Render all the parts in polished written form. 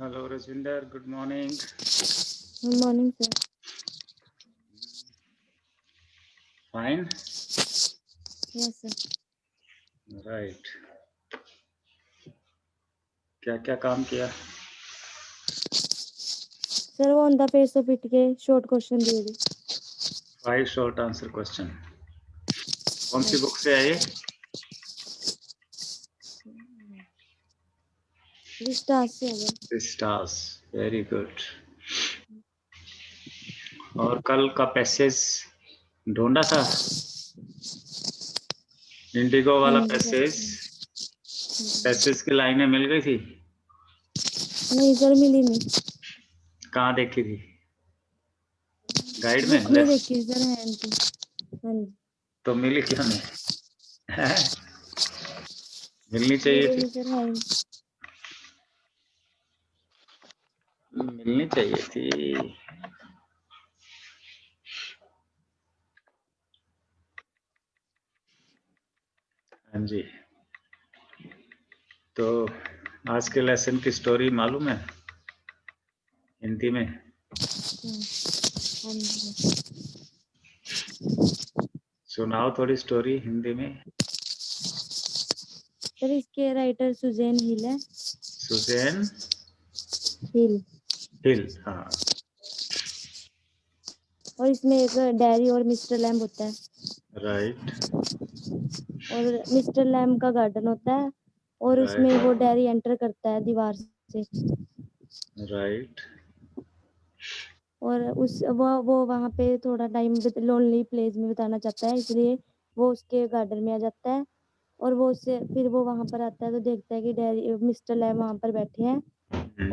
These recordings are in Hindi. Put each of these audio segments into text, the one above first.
Hello, Rajinder. Good morning. Good morning, sir. Fine. Yes, sir. Right. क्या क्या काम किया? सर वो ऑन द पेज से पिट के शॉर्ट क्वेश्चन दिए थे। 5 short answer question. कौन सी बुक से आए? स्टार्स से आ गया। स्टार्स. Very good. और कल का पैसेज ढूंढा था? इंडिगो वाला पैसेज की लाइनें मिल गई थी? नहीं सर, मिली नहीं। कहाँ देखी थी? गाइड में? बुक में देखी सर, हैंड की। हाँ जी। तो मिली क्यों नहीं? मिलनी चाहिए थी। Sir hand. मिलनी चाहिए थी। हाँ जी। तो आज के लेसन की स्टोरी मालूम है हिंदी में? हाँ जी। सुनाओ थोड़ी स्टोरी हिंदी में। सर इसके राइटर सुजैन हिल है। सुजैन हिल। हिल, हाँ। और इसमें एक डैरी और मिस्टर लैम्ब होता है। राइट और मिस्टर लैम्ब का गार्डन होता है। और उसमें राइट वो डैरी एंटर करता है दीवार से। राइट और वो वहाँ पे थोड़ा टाइम लोनली प्लेस में बिताना चाहता है, इसलिए वो उसके गार्डन में आ जाता है। और वो उससे फिर वो वहाँ पर आता है तो देखता है कि डैरी मिस्टर लैम्ब वहाँ पर बैठे हैं।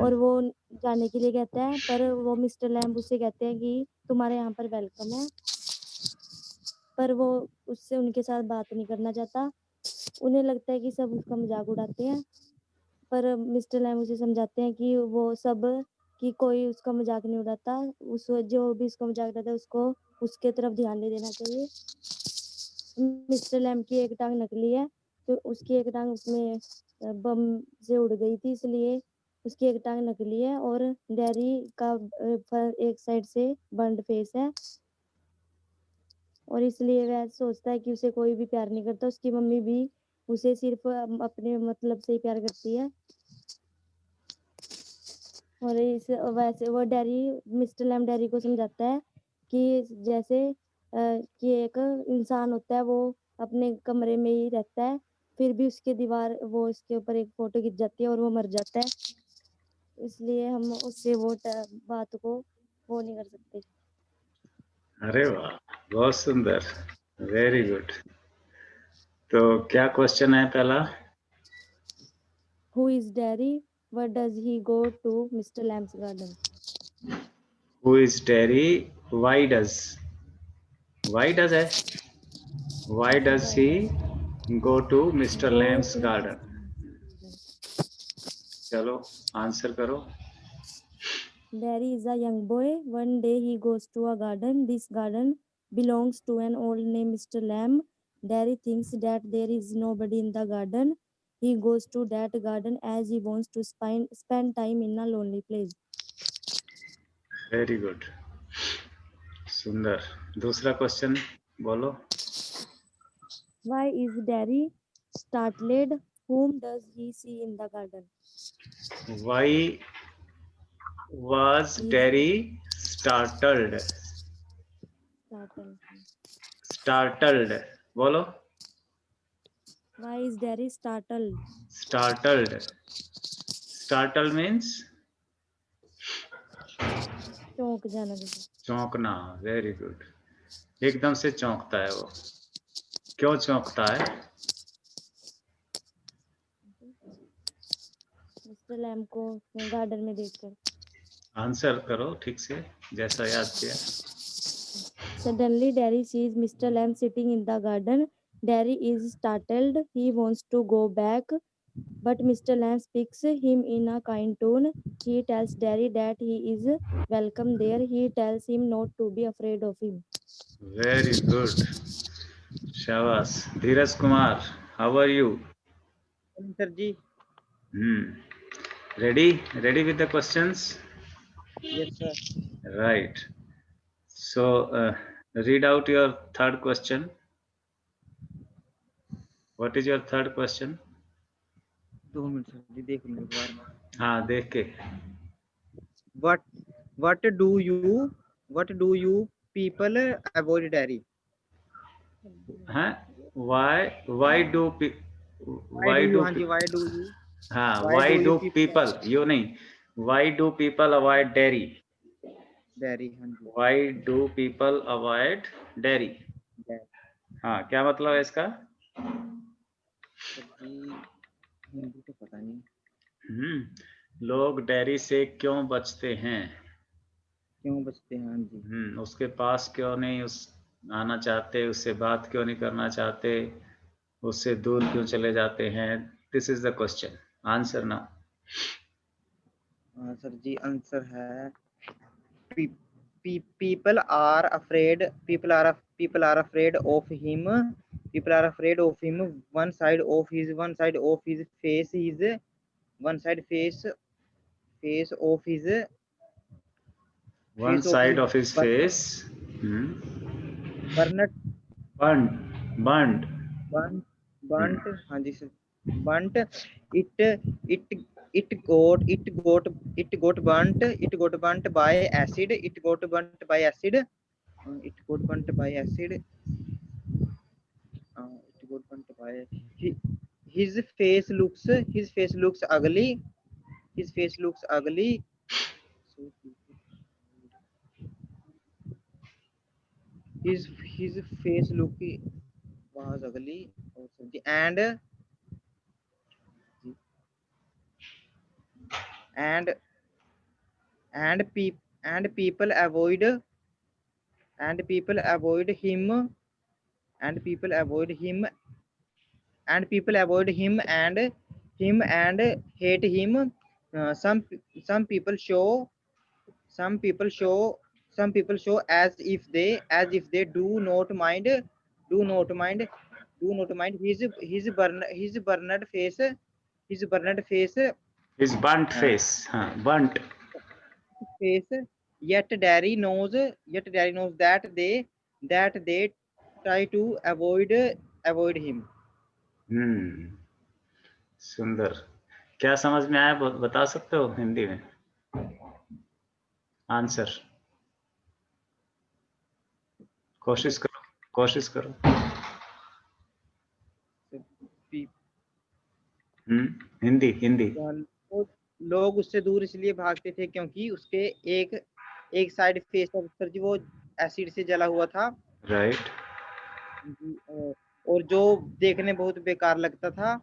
और वो जाने के लिए कहता है, पर वो मिस्टर लैम्ब उससे कहते हैं कि तुम्हारे यहाँ पर वेलकम है। पर वो उससे उनके साथ बात नहीं करना चाहता। उन्हें लगता है कि सब उसका मजाक उड़ाते हैं। पर मिस्टर लैम्ब उसे समझाते हैं कि वो सब कि कोई उसका मजाक नहीं उड़ाता। उस जो भी उसका मजाक उड़ाता है उसको उसके तरफ ध्यान नहीं देना चाहिए। मिस्टर लैम्ब की एक टांग नकली है, तो उसकी एक टांग उसमें बम से उड़ गई थी, इसलिए उसकी एक टांग नकली है। और डैरी का एक साइड से बर्न्ड फेस है, और इसलिए वह सोचता है कि उसे कोई भी प्यार नहीं करता। उसकी मम्मी भी उसे सिर्फ अपने मतलब से ही प्यार करती है। और इस वैसे वो डैरी मिस्टर लैम्ब डैरी को समझाता है कि जैसे कि एक इंसान होता है, वो अपने कमरे में ही रहता है, फिर भी उसके दीवार वो इसके ऊपर एक फोटो गिर जाती है और वो मर जाता है। इसलिए हम उससे वो बात को वो नहीं कर सकते। अरे वाह, बहुत सुंदर, वेरी गुड। तो क्या क्वेश्चन है पहला? Who is Derry, what does he go to Mister Lamb's garden? Who is Derry, why does he, why does he go to Mister Lamb's garden? चलो आंसर करो। There is a young boy. One day he goes to a garden. This garden belongs to an old named Mr. Lamb. Derry thinks that there is nobody in the garden. He goes to that garden as he wants to spend time in a lonely place. Very good, सुंदर। दूसरा क्वेश्चन बोलो। Why is Derry startled? Whom does he see in the garden? Why was Is Derry startled? startled. Startled, बोलो। Why is Derry startled? Startled. Startled means चौंक जाना। चौंकना। वेरी गुड, एकदम से चौंकता है वो। क्यों चौंकता है? मिस्टर लैम्ब को गार्डन में देखकर। आंसर करो ठीक से, जैसा याद किया। Suddenly, Derry sees Mr. Lamb sitting in the garden. Derry is startled. He wants to go back, but Mr. Lamb speaks him in a kind tone. He tells Derry that he is welcome there. He tells him not to be afraid of him. Very good, शाबाश। Dheeraj Kumar, how are you? Sir ji. Ready with the questions? Yes, sir. Right. So read out your third question. What is your third question? 2 minute sir ji देख लूँ एक बार. हाँ देख के. What do you people avoid dairy? हाँ why do Why do you हाँ जी why do you हाँ why why do you do people you नहीं why do people avoid dairy? dairy हाँ जी Why do people avoid dairy? dairy. हाँ क्या मतलब है इसका? सर जी हिंदी तो पता नहीं. लोग डेयरी से क्यों बचते हैं? क्यों बचते हैं? हाँ जी. उसके पास क्यों नहीं आना चाहते, उससे बात क्यों नहीं करना चाहते, उससे दूर क्यों चले जाते हैं? This is the question. Answer now. Sir ji answer है people are afraid of him. People are afraid of him. One side of his face is one side face of his One side of his burnt face burnt burned. burnt हाँ जी sir burnt it got burnt by acid. It got burnt by acid. It got burnt by acid. It got burnt by his face looks ugly. His face looks ugly. His face was ugly. And people avoid him. And people avoid him and hate him. Some people show as if they do not mind his burned face. His burnt uh, face. हाँ burnt. face. Yet Daddy knows that they try to avoid him. सुंदर. क्या समझ में आया बता सकते हो हिंदी में? आंसर कोशिश करो. हिंदी. लोग उससे दूर इसलिए भागते थे क्योंकि उसके एक साइड फेस सर जी वो एसिड से जला हुआ था. राइट. और जो देखने बहुत बेकार लगता था.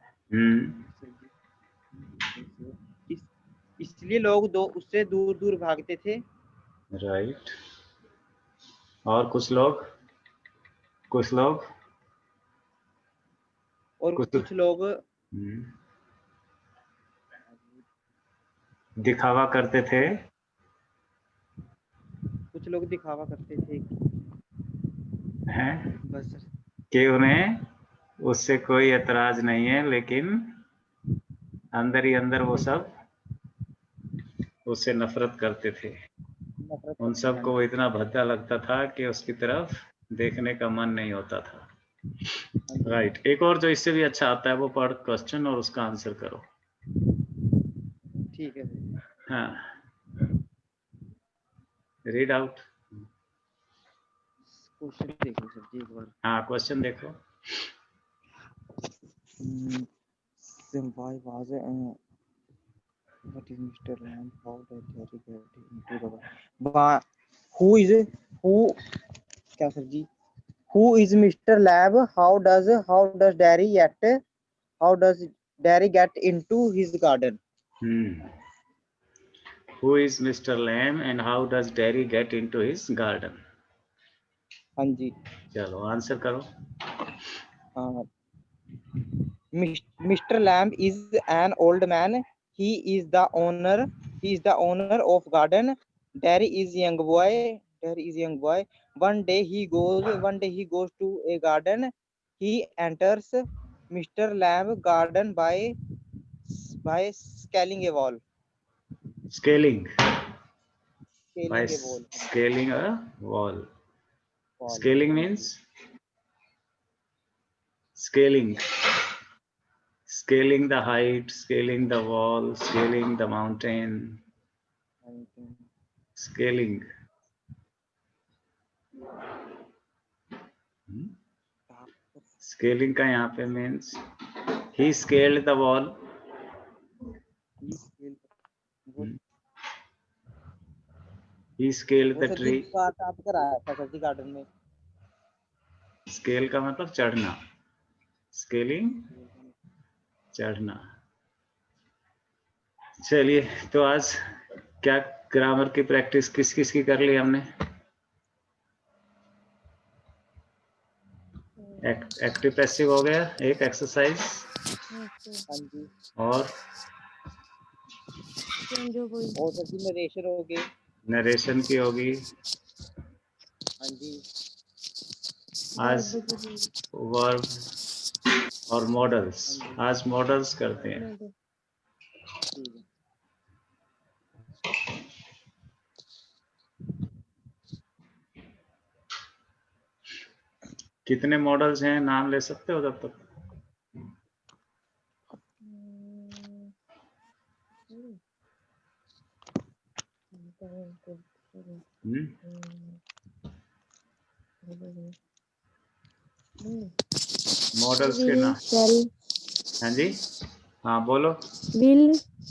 इसलिए लोग उससे दूर भागते थे. राइट. और कुछ लोग दिखावा करते थे. कुछ लोग दिखावा करते थे हैं बस कि उन्हें उससे कोई एतराज नहीं है, लेकिन अंदर ही अंदर वो सब उससे नफरत करते थे. उन सबको वो इतना भद्दा लगता था कि उसकी तरफ देखने का मन नहीं होता था. राइट. एक और जो इससे भी अच्छा आता है वो पढ़ क्वेश्चन और उसका आंसर करो. ठीक है. हाँ रीड आउट. क्वेश्चन देखो सर जी एक बार. हाँ क्वेश्चन देखो. Why was what is Mr. Lamb? How does Jerry get into the who क्या sir ji? Who is Mr. Lamb? How does Jerry get into his garden? Who is Mr. Lamb and how does Jerry get into his garden? हाँ जी. चलो आंसर करो. Mr. Lamb is an old man. He is the owner of garden. Jerry is young boy. One day he goes to a garden. He enters Mr. Lamb garden by scaling a wall. Scaling. By Scaling a wall. scaling a wall. Wall. Scaling means scaling. Scaling the height, scaling the wall, scaling the mountain. Scaling. Scaling का यहाँ पे means he scaled the wall. He scaled the tree. आप कराया था सर जी गार्डन में. Scale का मतलब चढ़ना. Scaling चढ़ना. चलिए तो आज क्या ग्रामर की प्रैक्टिस किस किस की कर ली हमने? एक्टिव पैसिव हो गया एक एक्सरसाइज. और सर जी नरेशन हो गई. नरेशन की होगी. हाँ जी. आज वर्ब और मॉडल्स. आज मॉडल्स करते हैं. कितने मॉडल्स हैं नाम ले सकते हो तब तक? मॉडल्स के नाम. हाँ जी, हाँ बोलो.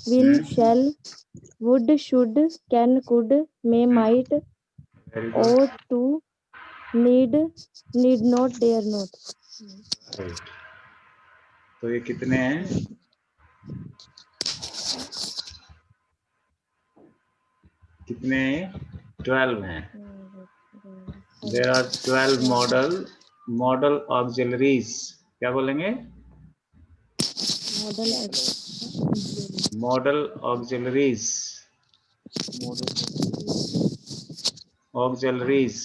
will shall would should can could may might very good. ought to need not dare not. Right. तो ये कितने हैं? कितने? 12 हैं. There are 12 model auxiliaries. क्या बोलेंगे? Model auxiliaries. Auxiliaries.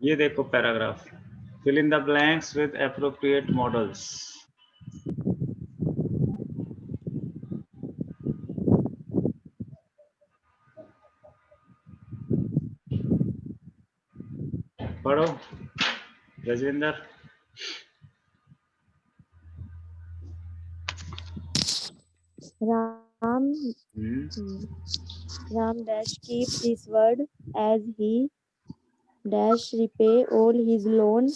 ये देखो paragraph. Fill in the blanks with appropriate models. पढ़ो Rajwinder. Ram dash keep this word as he dash repay all his loan.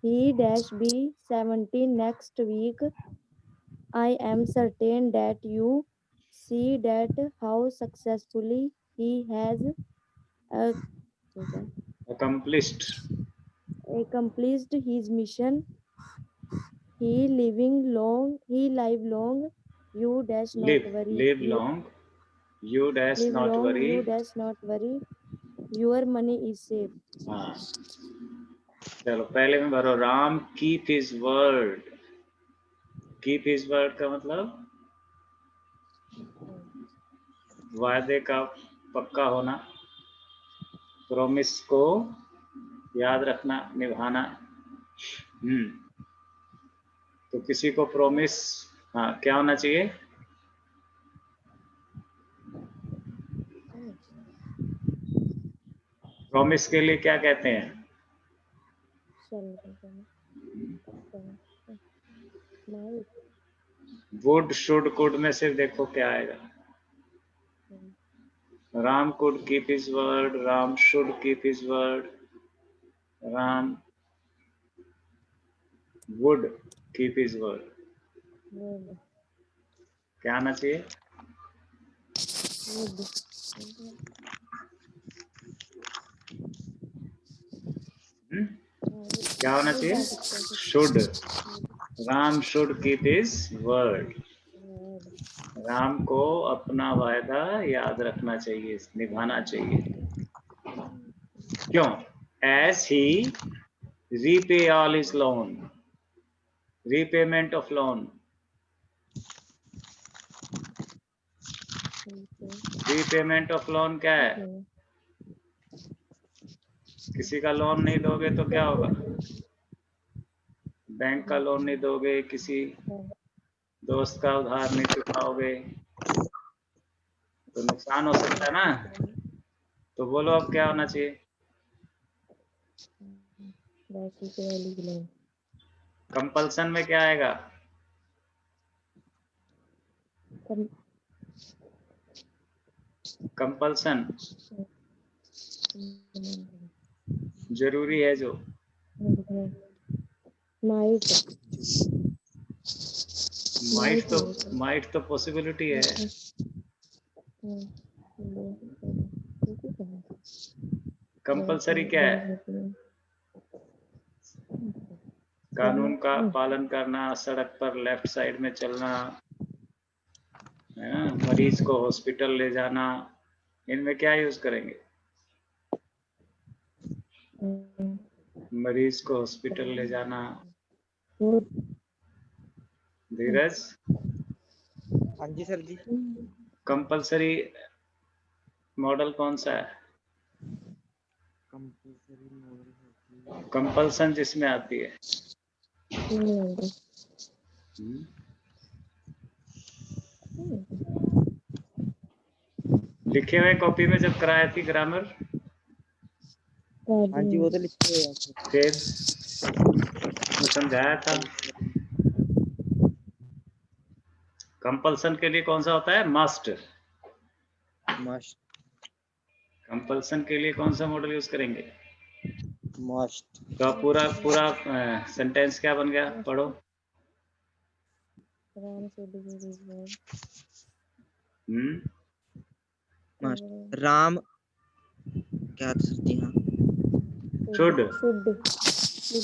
He dash be 70 next week. I am certain that you see that how successfully he has Accomplished. accomplished his mission. He live long. You dash not worry. live You long, you dash live not long. worry. You dash not worry. Your money is safe. हाँ, चलो पहले में भरो, Ram keep his word. Keep his word का मतलब वादे का पक्का होना, प्रॉमिस को याद रखना, निभाना। तो किसी को प्रॉमिस, हाँ, क्या होना चाहिए? प्रॉमिस के लिए क्या कहते हैं? वुड, शुड, कुड में से देखो क्या आएगा। Ram could keep his word, Ram should keep his word, Ram would keep his word. क्या आना चाहिए? क्या होना चाहिए? Should. Ram should keep his word. Ram को अपना वायदा याद रखना चाहिए, निभाना चाहिए। क्यों? As he repay all his loan, repayment of loan. Repayment of loan क्या है? किसी का लोन नहीं दोगे तो क्या होगा? बैंक का लोन नहीं दोगे, किसी दोस्त का उधार नहीं चुकाओगे तो नुकसान हो सकता है ना। तो बोलो अब क्या होना चाहिए? कंपल्सन में क्या आएगा? कंपल्सन जरूरी है जो। माइट तो पॉसिबिलिटी है। कंपल्सरी क्या है? कानून का पालन करना, सड़क पर लेफ्ट साइड में चलना, है ना, मरीज को हॉस्पिटल ले जाना, इनमें क्या यूज करेंगे? मरीज को हॉस्पिटल ले जाना। धीरज, हाँ जी सर जी। कंपल्सरी मॉडल कौन सा है? कंपल्सन जिसमें आती है। लिखे हुए कॉपी में जब कराई थी ग्रामर, हाँ जी वो तो लिखे हुए हैं। फिर समझाया था। कंपल्सन के लिए कौन सा होता है? मस्ट। कंपल्सन के लिए कौन सा मॉडल यूज करेंगे? मस्ट। तो पूरा सेंटेंस क्या बन गया? पढ़ो। राम क्या जी? हाँ, should.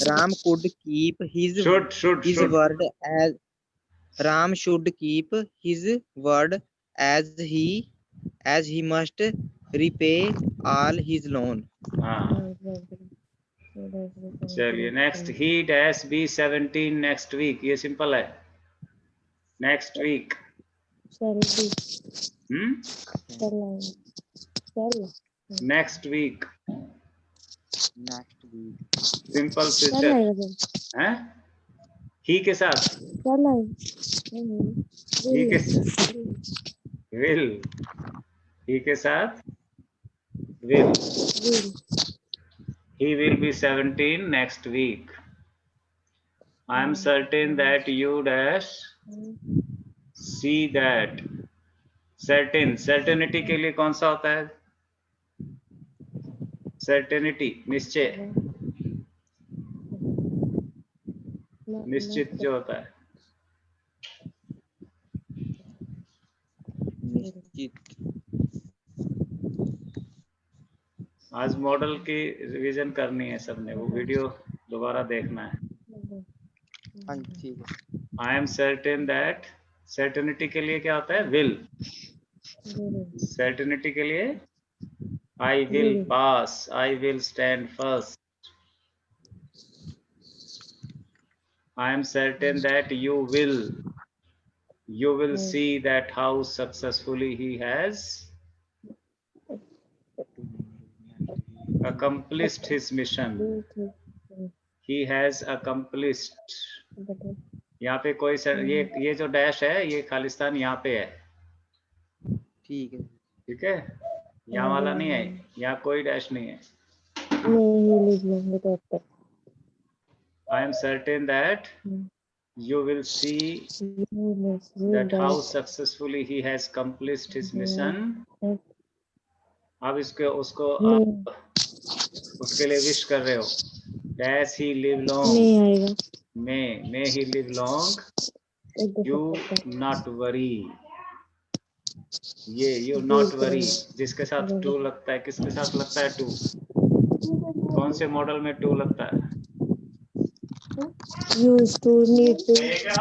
Ram could keep his word as Ram should keep his word as he must repay all his loan. हाँ, चलिए next. He dash be 17 next week. ये सिंपल है। Next week. Next week simple future है। ही के साथ ही के विल, ही के साथ will. He will be 17 next week. I am certain that you dash see that. Certain, certainty के लिए कौन सा होता है? Certainty, निश्चय, निश्चित जो होता है। आज मॉडल की रिवीजन करनी है सबने। वो वीडियो दोबारा देखना है। हाँ जी ठीक है। I am certain that, certainty के लिए क्या होता है? विल। सर्टेनिटी के लिए I will pass, I will stand first. I am certain that you will see that how successfully he has accomplished his mission. He has accomplished. यहाँ पे कोई ये जो डैश है ये खालिस्तान यहाँ पे है, ठीक है। ठीक है, यहाँ वाला नहीं है, यहाँ कोई डैश नहीं है। I am certain that you will see that how successfully he has accomplished his mission. अब इसके उसको आप उसके लिए विश कर रहे हो, dash he live long, may he live long, you not worry। ये you not worry जिसके साथ टू लगता है, किसके साथ लगता है टू? कौन से मॉडल में टू लगता है? Use to, need to,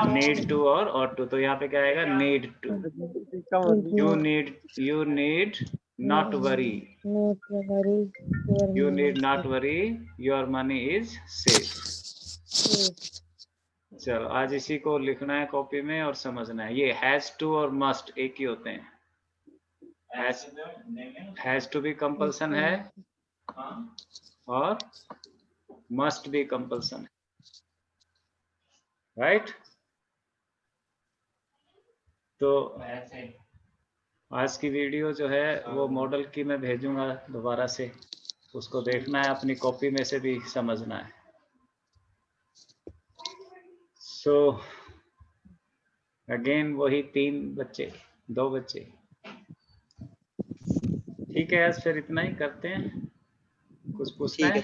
need to और टू, तो यहाँ पे क्या आएगा? Need to. you need not worry, you need not worry, your money is safe। चलो आज इसी को लिखना है कॉपी में और समझना है। ये हैज टू और मस्ट एक ही होते हैं। हैज टू भी कंपल्सन है और मस्ट भी कंपल्सन है, राइट? तो आज की वीडियो जो है वो मॉडल की मैं भेजूंगा दोबारा से, उसको देखना है, अपनी कॉपी में से भी समझना है। सो अगेन वही 2 बच्चे। ठीक है, आज फिर इतना ही करते हैं। कुछ पूछना है?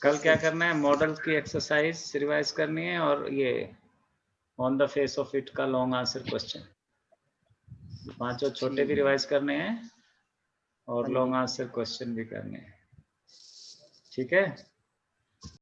कल क्या करना है? मॉडल की एक्सरसाइज रिवाइज करनी है और ये on the face of it का लॉन्ग आंसर क्वेश्चन, 5 छोटे भी रिवाइज करने हैं और लॉन्ग आंसर क्वेश्चन भी करने हैं। ठीक है।